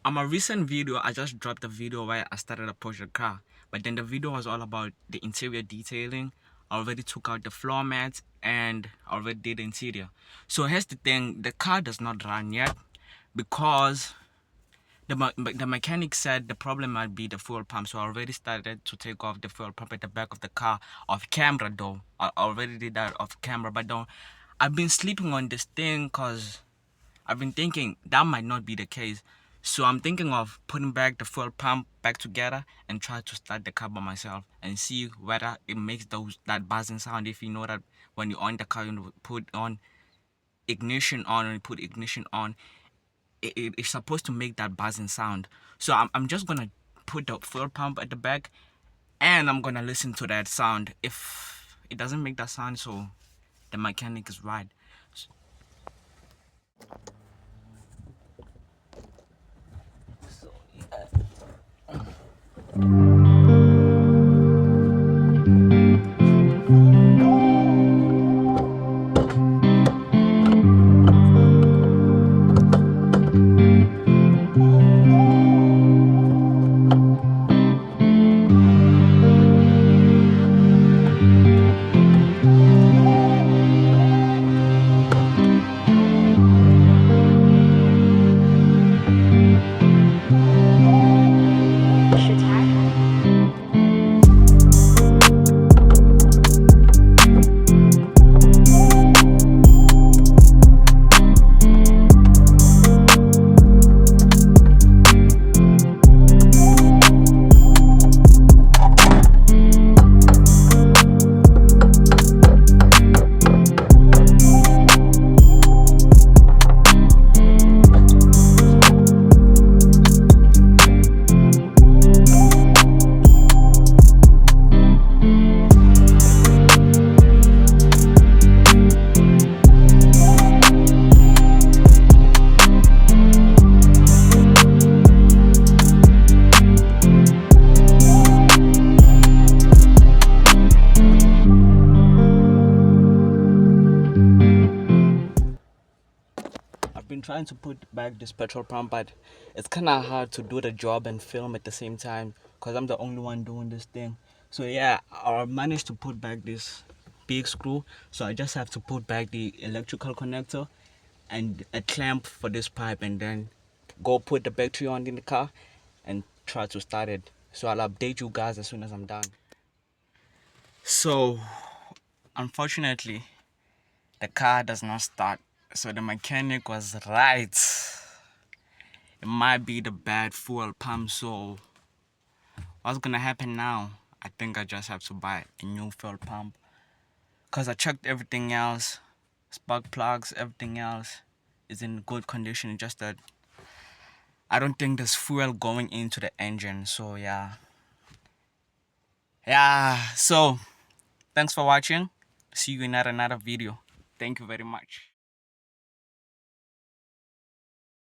On my recent video, I just dropped a video where I started a Porsche car, but then the video was all about the interior detailing. I already took out the floor mats and I already did the interior. So here's the thing, the car does not run yet because the mechanic said the problem might be the fuel pump. So I already started to take off the fuel pump at the back of the car off camera though. I already did that off camera, but don't. I've been sleeping on this thing because I've been thinking that might not be the case. So I'm thinking of putting back the fuel pump back together and try to start the car by myself and see whether it makes that buzzing sound. If you know that when you on the car, you put on ignition on and you put ignition on, it's supposed to make that buzzing sound. So I'm just gonna put the fuel pump at the back and I'm gonna listen to that sound. If it doesn't make that sound, so the mechanic is right. So I've been trying to put back this petrol pump, but it's kind of hard to do the job and film at the same time because I'm the only one doing this thing. So yeah, I managed to put back this big screw. So I just have to put back the electrical connector and a clamp for this pipe and then go put the battery on in the car and try to start it. So I'll update you guys as soon as I'm done. So unfortunately, the car does not start. So the mechanic was right. It might be the bad fuel pump. So what's gonna happen now? I think I just have to buy a new fuel pump because I checked everything else, spark plugs, everything else is in good condition. Just that I don't think there's fuel going into the engine. So yeah. So thanks for watching. See you in another video. Thank you very much.